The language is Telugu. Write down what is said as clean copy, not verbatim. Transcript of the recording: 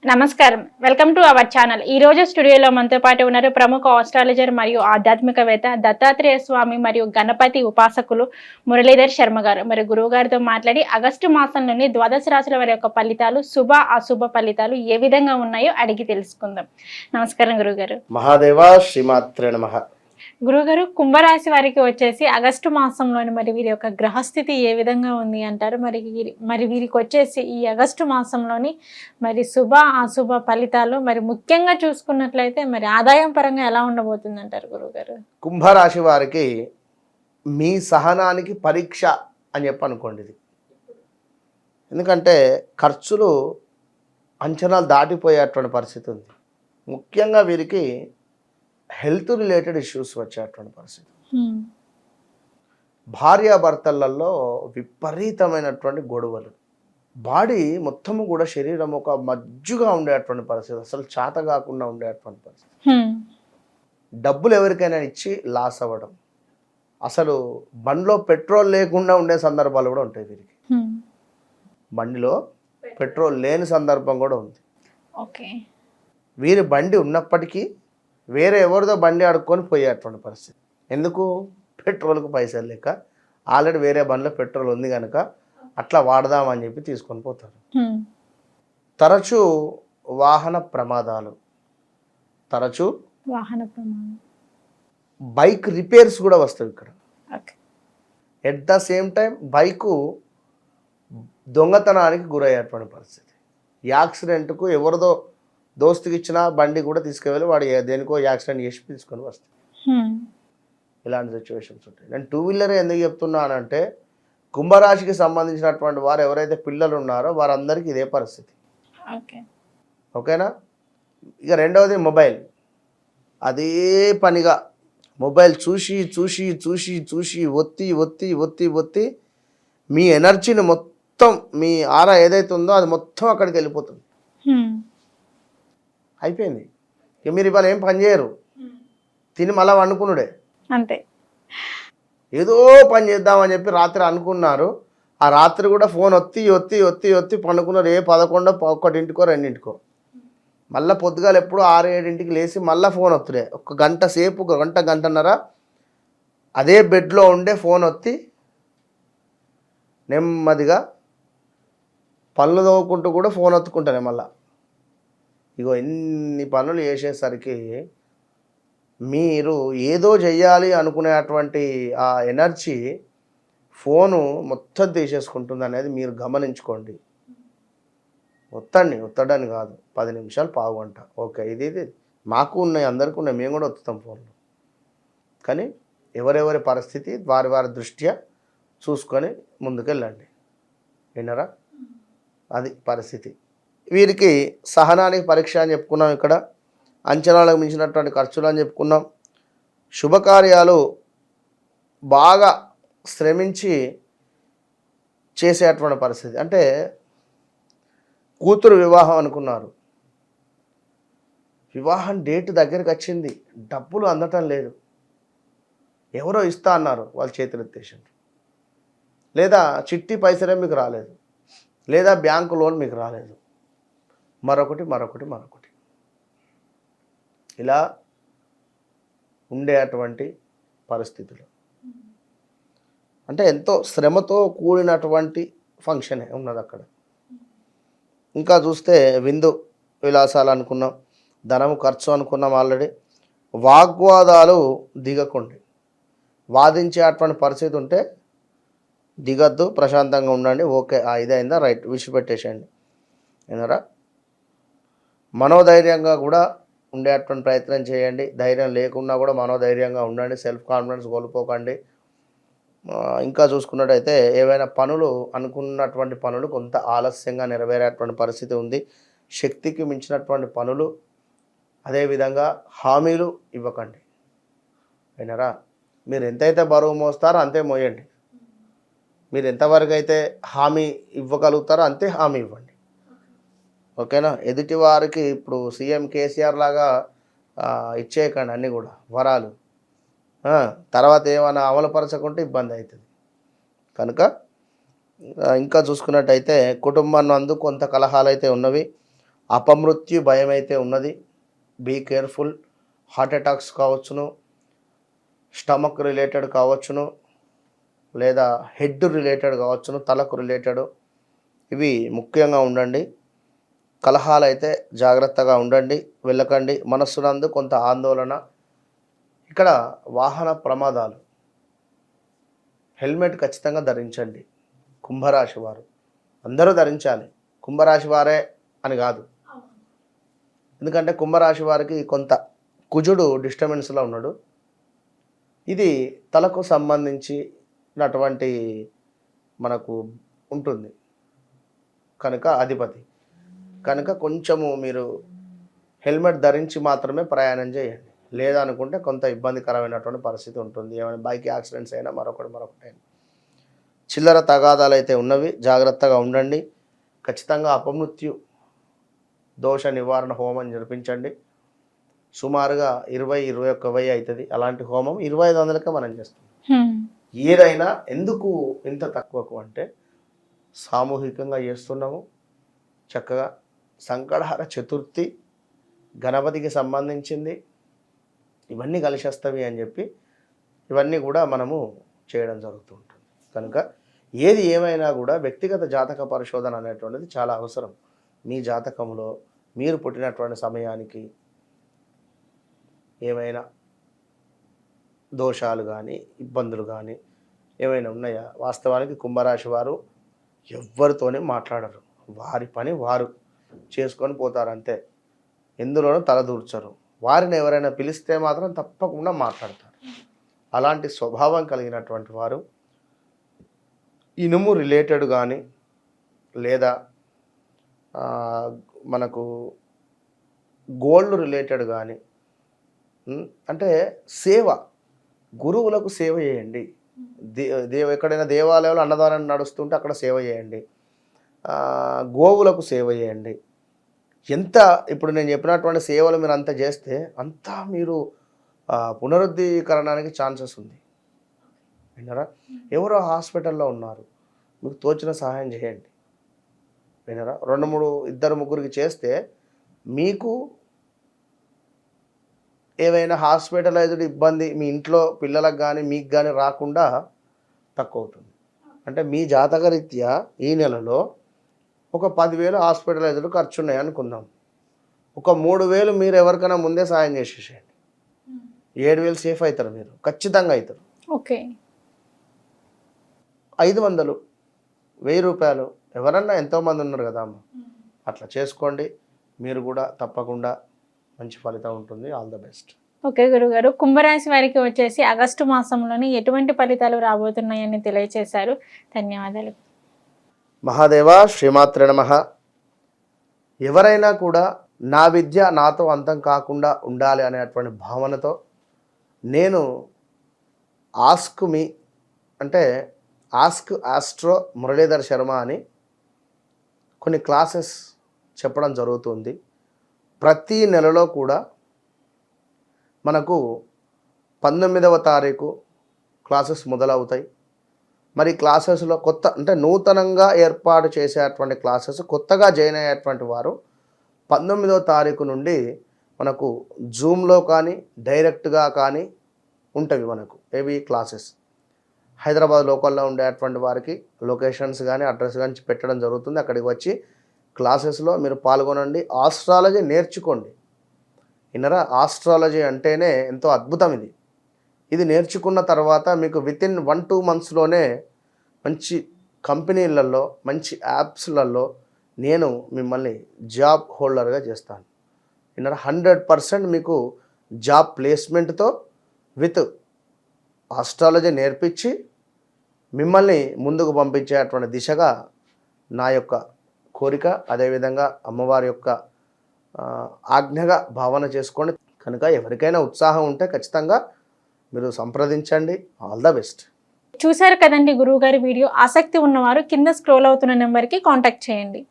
నమస్కారం. Welcome to our channel. ఈ రోజు స్టూడియోలో మనతో పాటు ఉన్నారు ప్రముఖ ఆస్ట్రాలజర్ మరియు ఆధ్యాత్మికవేత్త దత్తాత్రేయ స్వామి మరియు గణపతి ఉపాసకులు మురళీధర్ శర్మ గారు. మరి గురువు గారితో మాట్లాడి ఆగస్టు మాసంలోని ద్వాదశ రాశుల వారి యొక్క ఫలితాలు, శుభ అశుభ ఫలితాలు ఏ విధంగా ఉన్నాయో అడిగి తెలుసుకుందాం. నమస్కారం గురుగారు. మహాదేవ శ్రీమాత్రే నమః. గురుగారు, కుంభరాశి వారికి వచ్చేసి ఆగస్టు మాసంలోని మరి వీరి యొక్క గ్రహస్థితి ఏ విధంగా ఉంది అంటారు? మరి వీరికి వచ్చేసి ఈ ఆగస్టు మాసంలోని మరి శుభ అశుభ ఫలితాలు మరి ముఖ్యంగా చూసుకున్నట్లయితే మరి ఆదాయం పరంగా ఎలా ఉండబోతుంది అంటారు గురుగారు? కుంభరాశి వారికి మీ సహనానికి పరీక్ష అని చెప్పి అనుకోండి ఇది. ఎందుకంటే ఖర్చులు అంచనాలు దాటిపోయేటువంటి పరిస్థితి ఉంది. ముఖ్యంగా వీరికి హెల్త్ రిలేటెడ్ ఇష్యూస్ వచ్చేటువంటి పరిస్థితి. భార్యాభర్తలలో విపరీతమైనటువంటి గొడవలు, బాడీ మొత్తము కూడా శరీరం ఒక మజ్జుగా ఉండేటువంటి పరిస్థితి, అసలు చేత కాకుండా ఉండేటువంటి పరిస్థితి. డబ్బులు ఎవరికైనా ఇచ్చి లాస్ అవ్వడం, అసలు బండిలో పెట్రోల్ లేకుండా ఉండే సందర్భాలు కూడా ఉంటాయి వీరికి. బండిలో పెట్రోల్ లేని సందర్భం కూడా ఉంది. వీరి బండి ఉన్నప్పటికీ వేరే ఎవరిదో బండి ఆడుకొని పోయేటువంటి పరిస్థితి. ఎందుకు? పెట్రోల్కు పైసలు లేక, ఆల్రెడీ వేరే బండిలో పెట్రోల్ ఉంది కనుక అట్లా వాడదామని చెప్పి తీసుకొని పోతారు. తరచూ వాహన ప్రమాదాలు, బైక్ రిపేర్స్ కూడా వస్తాయి ఇక్కడ. At the same time bike దొంగతనానికి గురయ్యేటువంటి పరిస్థితి. యాక్సిడెంట్కు ఎవరిదో దోస్తుకి ఇచ్చిన బండి కూడా తీసుకువెళ్ళి వాడు దేనికో యాక్సిడెంట్ చేసి తీసుకొని వస్తాడు. ఇలాంటి సిచ్యువేషన్స్ ఉంటాయి. నేను టూ వీలర్ ఎందుకు చెప్తున్నానంటే, కుంభరాశికి సంబంధించినటువంటి వారు ఎవరైతే పిల్లలు ఉన్నారో వారందరికీ ఇదే పరిస్థితి. ఓకేనా? ఇక రెండవది మొబైల్. అదే పనిగా మొబైల్ చూసి చూసి చూసి చూసి ఒత్తి ఒత్తి ఒత్తి ఒత్తి మీ ఎనర్జీని మొత్తం, మీ ఆరా ఏదైతే ఉందో అది మొత్తం అక్కడికి వెళ్ళిపోతుంది. అయిపోయింది. ఇక మీరు ఇవాళ ఏం పని చేయరు, తిని మళ్ళీ వండుకున్నాడే అంతే. ఏదో పని చేద్దామని చెప్పి రాత్రి అనుకున్నారు, ఆ రాత్రి కూడా ఫోన్ ఒత్తి ఒత్తి ఒత్తి ఒత్తి పండుకున్నారు. 11, 1, 2, మళ్ళీ పొద్దుగాల ఎప్పుడు 6, 7 లేచి మళ్ళీ ఫోన్ ఒత్తుడే. ఒక గంట సేపు, ఒక గంట, గంటన్నర అదే బెడ్లో ఉండే ఫోన్ ఒత్తి నెమ్మదిగా పళ్ళు తోముకుంటూ కూడా ఫోన్ ఒత్తుకుంటానే మళ్ళీ. ఇగో ఎన్ని పనులు చేసేసరికి మీరు ఏదో చెయ్యాలి అనుకునేటువంటి ఆ ఎనర్జీ ఫోను మొత్తం తీసేసుకుంటుంది అనేది మీరు గమనించుకోండి. ఒత్తడని కాదు, 10 నిమిషాలు, పావుగంట, ఓకే. ఇది మాకు ఉన్నాయి, అందరికీ ఉన్నాయి, మేము కూడా ఒత్తుతాం ఫోన్లో. కానీ ఎవరెవరి పరిస్థితి వారి వారి దృష్ట్యా చూసుకొని ముందుకెళ్ళండి. విన్నారా? అది పరిస్థితి. వీరికి సహనానికి పరీక్ష అని చెప్పుకున్నాం, ఇక్కడ అంచనాలకు మించినటువంటి ఖర్చులు అని చెప్పుకున్నాం. శుభకార్యాలు బాగా శ్రమించి చేసేటువంటి పరిస్థితి. అంటే కూతురు వివాహం అనుకున్నారు, వివాహం డేట్ దగ్గరికి వచ్చింది, డబ్బులు అందటం లేదు, ఎవరో ఇస్తా అన్నారు, వాళ్ళ చేతులు ఎత్తేసారు. లేదా చిట్టి పైసలే మీకు రాలేదు, లేదా బ్యాంకు లోన్ మీకు రాలేదు, మరొకటి ఇలా ఉండేటువంటి పరిస్థితులు. అంటే ఎంతో శ్రమతో కూడినటువంటి ఫంక్షనే ఉన్నది అక్కడ. ఇంకా చూస్తే విందు విలాసాలు అనుకున్నాం, ధనము ఖర్చు అనుకున్నాం ఆల్రెడీ. వాగ్వాదాలు దిగకండి, వాదించేటువంటి పరిస్థితి ఉంటే దిగద్దు, ప్రశాంతంగా ఉండండి. ఓకే, ఇదైందా, రైట్, విడిచిపెట్టేసేయండి. విన్నారా? మనోధైర్యంగా కూడా ఉండేటువంటి ప్రయత్నం చేయండి. ధైర్యం లేకున్నా కూడా మనోధైర్యంగా ఉండండి, సెల్ఫ్ కాన్ఫిడెన్స్ కోల్పోకండి. ఇంకా చూసుకున్నట్టయితే ఏవైనా పనులు, అనుకున్నటువంటి పనులు కొంత ఆలస్యంగా నెరవేరేటువంటి పరిస్థితి ఉంది. శక్తికి మించినటువంటి పనులు, అదేవిధంగా హామీలు ఇవ్వకండి. విన్నారా? మీరు ఎంతైతే బరువు మోస్తారో అంతే మోయండి. మీరు ఎంతవరకు అయితే హామీ ఇవ్వగలుగుతారో అంతే హామీ ఇవ్వండి. ఓకేనా? ఎదుటి వారికి ఇప్పుడు సీఎం కేసీఆర్ లాగా ఇచ్చేయకండి అన్నీ కూడా వరాలు, తర్వాత ఏమైనా అమలుపరచకుంటే ఇబ్బంది అవుతుంది. కనుక ఇంకా చూసుకున్నట్టయితే కుటుంబం నందు కొంత కలహాలు అయితే ఉన్నవి. అపమృత్యు భయం అయితే ఉన్నది, బీ కేర్ఫుల్. హార్ట్ అటాక్స్ కావచ్చును, స్టమక్ రిలేటెడ్ కావచ్చును, లేదా హెడ్ రిలేటెడ్ కావచ్చును, తలకు రిలేటెడ్. ఇవి ముఖ్యంగా ఉండండి. కలహాలు అయితే జాగ్రత్తగా ఉండండి, వెళ్ళకండి. మనస్సునందు కొంత ఆందోళన. ఇక్కడ వాహన ప్రమాదాలు, హెల్మెట్ ఖచ్చితంగా ధరించండి. కుంభరాశి వారు అందరూ ధరించాలి, కుంభరాశి వారే అని కాదు. ఎందుకంటే కుంభరాశి వారికి కొంత కుజుడు డిస్టర్బెన్స్లో ఉన్నాడు. ఇది తలకు సంబంధించినటువంటి మనకు ఉంటుంది కనుక అధిపతి కనుక కొంచెము మీరు హెల్మెట్ ధరించి మాత్రమే ప్రయాణం చేయండి. లేదనుకుంటే కొంత ఇబ్బందికరమైనటువంటి పరిస్థితి ఉంటుంది. ఏమైనా బైక్ యాక్సిడెంట్స్ అయినా మరొకటి అయినా. చిల్లర తగాదాలు అయితే ఉన్నవి, జాగ్రత్తగా ఉండండి. ఖచ్చితంగా అపమృత్యు దోష నివారణ హోమం జరిపించండి. సుమారుగా 20-21,000 అవుతుంది. అలాంటి హోమం 2,500కే మనం చేస్తాం. ఏదైనా ఎందుకు ఇంత తక్కువకు అంటే సామూహికంగా చేస్తున్నాము. చక్కగా సంకటహర చతుర్థి గణపతికి సంబంధించింది, ఇవన్నీ కలిసి వస్తవి అని చెప్పి ఇవన్నీ కూడా మనము చేయడం జరుగుతూ ఉంటుంది. కనుక ఏది ఏమైనా కూడా వ్యక్తిగత జాతక పరిశోధన అనేటువంటిది చాలా అవసరం. మీ జాతకంలో మీరు పుట్టినటువంటి సమయానికి ఏమైనా దోషాలు కానీ ఇబ్బందులు కానీ ఏమైనా ఉన్నాయా? వాస్తవానికి కుంభరాశి వారు ఎవ్వరితోనే మాట్లాడరు, వారి పని వారు చేసుకొని పోతారు అంతే. ఎందులోనూ తలదూర్చరు. వారిని ఎవరైనా పిలిస్తే మాత్రం తప్పకుండా మాట్లాడతారు. అలాంటి స్వభావం కలిగినటువంటి వారు ఇనుము రిలేటెడ్ కానీ లేదా మనకు గోల్డ్ రిలేటెడ్ కానీ అంటే సేవ, గురువులకు సేవ చేయండి. ఎక్కడైనా దేవాలయంలో అన్నదానం నడుస్తుంటే అక్కడ సేవ చేయండి. గోవులకు సేవ చేయండి. ఎంత ఇప్పుడు నేను చెప్పినటువంటి సేవలు మీరు అంత చేస్తే అంతా మీరు పునరుద్ధీకరణానికి ఛాన్సెస్ ఉంది. విన్నారా? ఎవరో హాస్పిటల్లో ఉన్నారు, మీకు తోచిన సహాయం చేయండి. విన్నారా? 2-3 2-3 చేస్తే మీకు ఏవైనా హాస్పిటలైజ్డ్ ఇబ్బంది మీ ఇంట్లో పిల్లలకు కానీ మీకు కానీ రాకుండా తక్కువ అవుతుంది. అంటే మీ జాతకరీత్యా ఈ నెలలో ఒక 10,000 హాస్పిటలైజ్డ్ ఖర్చు ఉన్నాయి అనుకుందాం. ఒక 3,000 మీరు ఎవరికైనా ముందే సాయం చేసేసేయండి. 7,000 సేఫ్ అవుతారు, మీరు ఖచ్చితంగా అవుతారు. ఓకే. 500, 1,000 రూపాయలు ఎవరన్నా ఎంతోమంది ఉన్నారు కదా అమ్మ, అట్లా చేసుకోండి. మీరు కూడా తప్పకుండా మంచి ఫలితం ఉంటుంది. All the best. ఓకే గురుగారు, కుంభరాశి వారికి వచ్చేసి ఆగస్టు మాసంలోని ఎటువంటి ఫలితాలు రాబోతున్నాయని తెలియజేశారు. ధన్యవాదాలు. మహాదేవ, శ్రీమాత్రే నమః. ఎవరైనా కూడా నా విద్య నాతో అంతం కాకుండా ఉండాలి అనేటువంటి భావనతో నేను ఆస్క్ మీ అంటే ఆస్క్ ఆస్ట్రో మురళీధర్ శర్మ అని కొన్ని క్లాసెస్ చెప్పడం జరుగుతుంది. ప్రతి నెలలో కూడా మనకు 19వ తారీఖు క్లాసెస్ మొదలవుతాయి. మరి క్లాసెస్లో కొత్త అంటే నూతనంగా ఏర్పాటు చేసేటువంటి క్లాసెస్ కొత్తగా జాయిన్ అయ్యేటువంటి వారు 19వ తారీఖు నుండి మనకు జూమ్లో కానీ డైరెక్ట్గా కానీ ఉంటవి. మనకు ఏవి క్లాసెస్ హైదరాబాద్ లోకల్లో ఉండేటువంటి వారికి లొకేషన్స్ కానీ అడ్రస్ కానీ పెట్టడం జరుగుతుంది. అక్కడికి వచ్చి క్లాసెస్లో మీరు పాల్గొనండి. ఆస్ట్రాలజీ నేర్చుకోండి. ఇన్నరా, ఆస్ట్రాలజీ అంటేనే ఎంతో అద్భుతం. ఇది నేర్చుకున్న తర్వాత మీకు వితిన్ 1-2 మంత్స్లోనే మంచి కంపెనీలలో మంచి యాప్స్లలో నేను మిమ్మల్ని జాబ్ హోల్డర్గా చేస్తాను. ఇన్నరా, 100% మీకు జాబ్ ప్లేస్మెంట్తో విత్ ఆస్ట్రాలజీ నేర్పించి మిమ్మల్ని ముందుకు పంపించేటువంటి దిశగా నా యొక్క కోరిక. అదేవిధంగా అమ్మవారి యొక్క ఆజ్ఞగా భావన చేసుకోండి. కనుక ఎవరికైనా ఉత్సాహం ఉంటే ఖచ్చితంగా మీరు సంప్రదించండి. All the best. చూశారు కదండి గురువుగారి వీడియో. ఆసక్తి ఉన్నవారు కింద స్క్రోల్ అవుతున్న నెంబర్కి కాంటాక్ట్ చేయండి.